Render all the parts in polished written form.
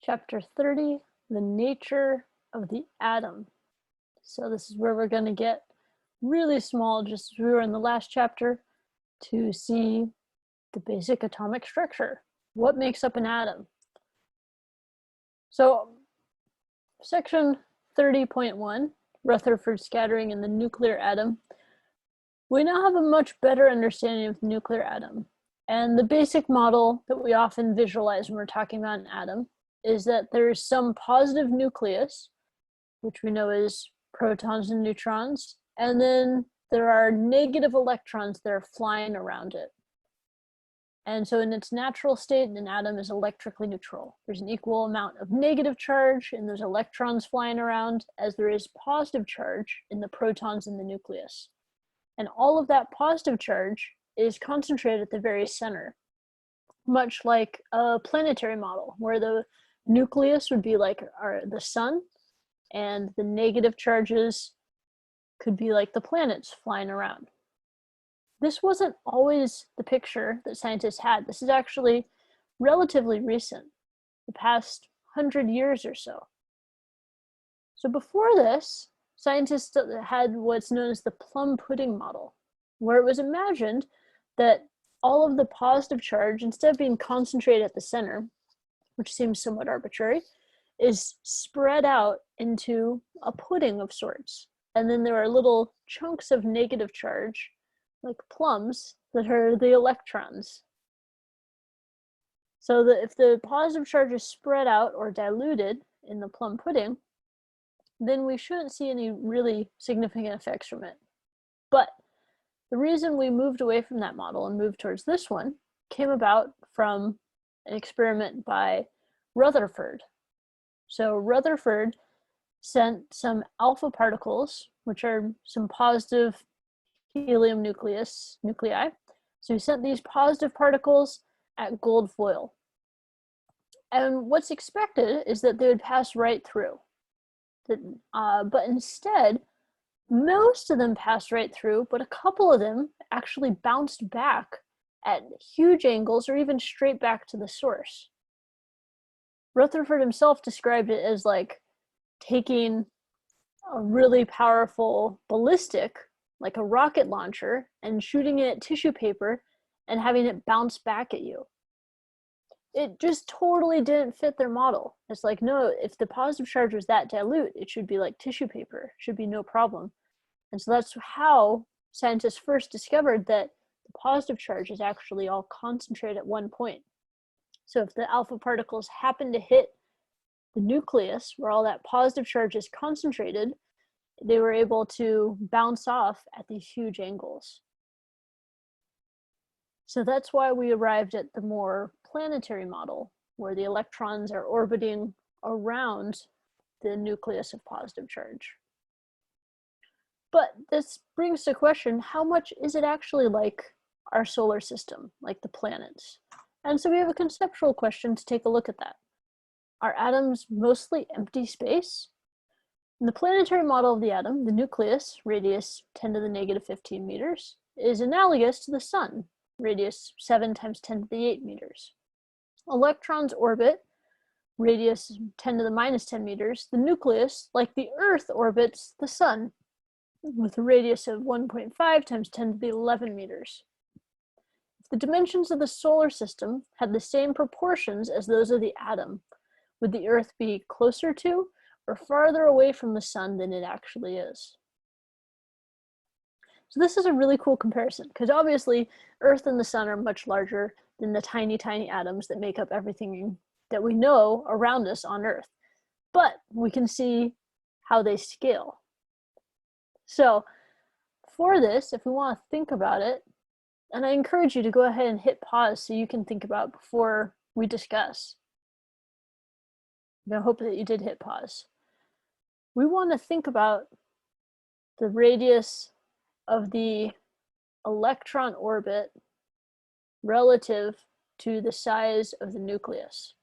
Chapter 30, the nature of the atom. So this is where we're going to get really small, just as we were in the last chapter, to see the basic atomic structure. What makes up an atom? So section 30.1, Rutherford Scattering in the nuclear atom. We now have a much better understanding of the nuclear atom. And the basic model that we often visualize when we're talking about an atom is that there's some positive nucleus, which we know is protons and neutrons, and then there are negative electrons that are flying around it. And so in its natural state, an atom is electrically neutral. There's an equal amount of negative charge in those electrons flying around as there is positive charge in the protons in the nucleus. And all of that positive charge is concentrated at the very center, much like a planetary model, where the nucleus would be like the sun, and the negative charges could be like the planets flying around. This wasn't always the picture that scientists had. This is actually relatively recent, the past 100 years or so. So before this, scientists had what's known as the Plum pudding model, where it was imagined that all of the positive charge, instead of being concentrated at the center, which seems somewhat arbitrary, is spread out into a pudding of sorts. And then there are little chunks of negative charge, like plums, that are the electrons. So that if the positive charge is spread out or diluted in the plum pudding, then we shouldn't see any really significant effects from it. But the reason we moved away from that model and moved towards this one came about from an experiment by Rutherford. So Rutherford sent some alpha particles, which are some positive helium nuclei. So he sent these positive particles at gold foil. And what's expected is that they would pass right through. But instead, most of them passed right through, but a couple of them actually bounced back at huge angles or even straight back to the source. Rutherford himself described it as like taking a really powerful ballistic, like a rocket launcher, and shooting it at tissue paper and having it bounce back at you. It just totally didn't fit their model. It's like, no, if the positive charge was that dilute, it should be like tissue paper. It should be no problem. And so that's how scientists first discovered that the positive charge is actually all concentrated at one point. So if the alpha particles happen to hit the nucleus where all that positive charge is concentrated, they were able to bounce off at these huge angles. So that's why we arrived at the more planetary model, where the electrons are orbiting around the nucleus of positive charge. But this brings the question, how much is it actually like our solar system, like the planets? And so we have a conceptual question to take a look at that. Are atoms mostly empty space? In the planetary model of the atom, the nucleus, radius 10 to the negative 15 meters, is analogous to the sun, radius 7 times 10 to the 8 meters. Electrons orbit, radius 10 to the minus 10 meters. The nucleus, like the Earth, orbits the sun, with a radius of 1.5 times 10 to the 11 meters. If the dimensions of the solar system had the same proportions as those of the atom, would the Earth be closer to or farther away from the sun than it actually is? So this is a really cool comparison, because obviously Earth and the sun are much larger than the tiny, tiny atoms that make up everything that we know around us on Earth. But we can see how they scale. So for this, if we want to think about it, and I encourage you to go ahead and hit pause so you can think about before we discuss. I hope that you did hit pause. We want to think about the radius of the electron orbit relative to the size of the nucleus,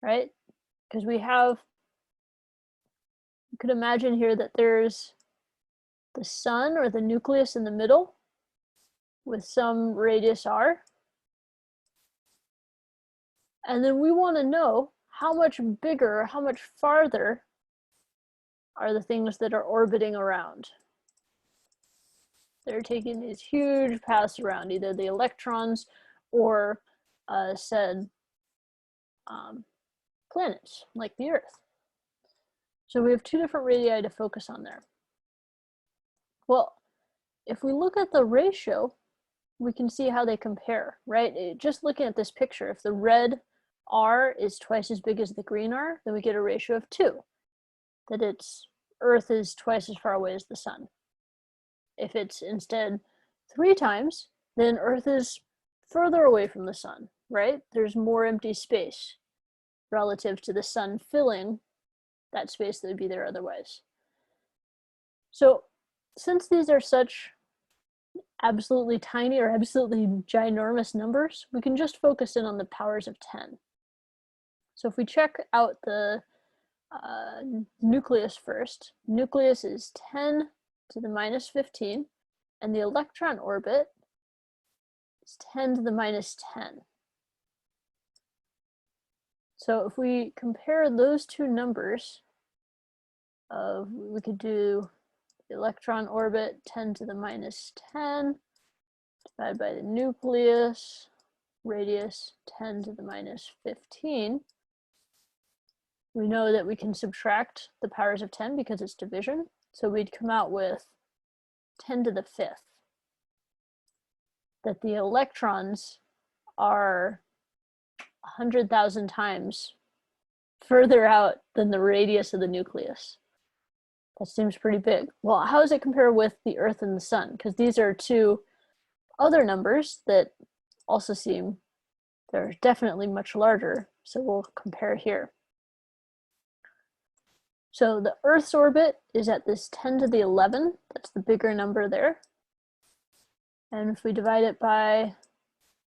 right? Because you could imagine here that there's the sun or the nucleus in the middle with some radius r. And then we want to know how much bigger, how much farther are the things that are orbiting around. They're taking these huge paths around, either the electrons or said planets, like the Earth. So we have two different radii to focus on there. Well, if we look at the ratio, we can see how they compare, right? Just looking at this picture, if the red R is twice as big as the green R, then we get a ratio of 2, that Earth is twice as far away as the sun. If it's instead 3 times, then Earth is further away from the sun, right? There's more empty space relative to the sun filling that space that would be there otherwise. So since these are such absolutely tiny or absolutely ginormous numbers, we can just focus in on the powers of 10. So if we check out the nucleus first, nucleus is 10 to the minus 15, and the electron orbit is 10 to the minus 10. So if we compare those two numbers, we could do the electron orbit 10 to the minus 10 divided by the nucleus, radius 10 to the minus 15. We know that we can subtract the powers of 10 because it's division. So we'd come out with 10 to the 5th. That the electrons are 100,000 times further out than the radius of the nucleus. That seems pretty big. Well, how does it compare with the Earth and the sun? Because these are two other numbers that also seem they're definitely much larger. So we'll compare here. So the Earth's orbit is at this 10 to the 11. That's the bigger number there. And if we divide it by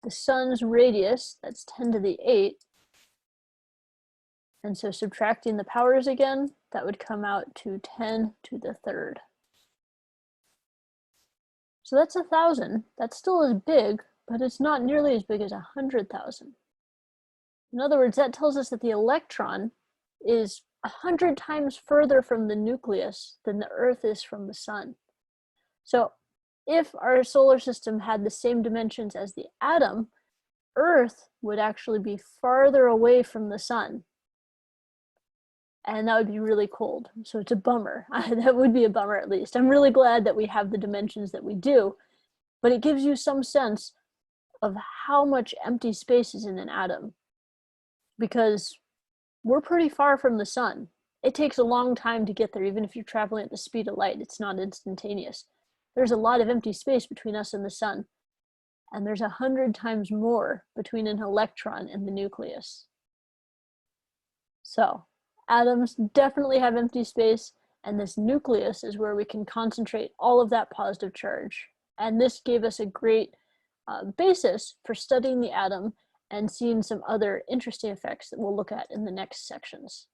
the sun's radius, that's 10 to the 8. And so subtracting the powers again, that would come out to 10 to the 3rd. So that's 1,000. That still is big, but it's not nearly as big as 100,000. In other words, that tells us that the electron is 100 times further from the nucleus than the Earth is from the sun. So if our solar system had the same dimensions as the atom, Earth would actually be farther away from the sun. And that would be really cold. So it's a bummer. That would be a bummer, at least. I'm really glad that we have the dimensions that we do, but it gives you some sense of how much empty space is in an atom, because we're pretty far from the sun. It takes a long time to get there. Even if you're traveling at the speed of light, it's not instantaneous. There's a lot of empty space between us and the sun, and there's 100 times more between an electron and the nucleus. So atoms definitely have empty space, and this nucleus is where we can concentrate all of that positive charge. And this gave us a great basis for studying the atom and seeing some other interesting effects that we'll look at in the next sections.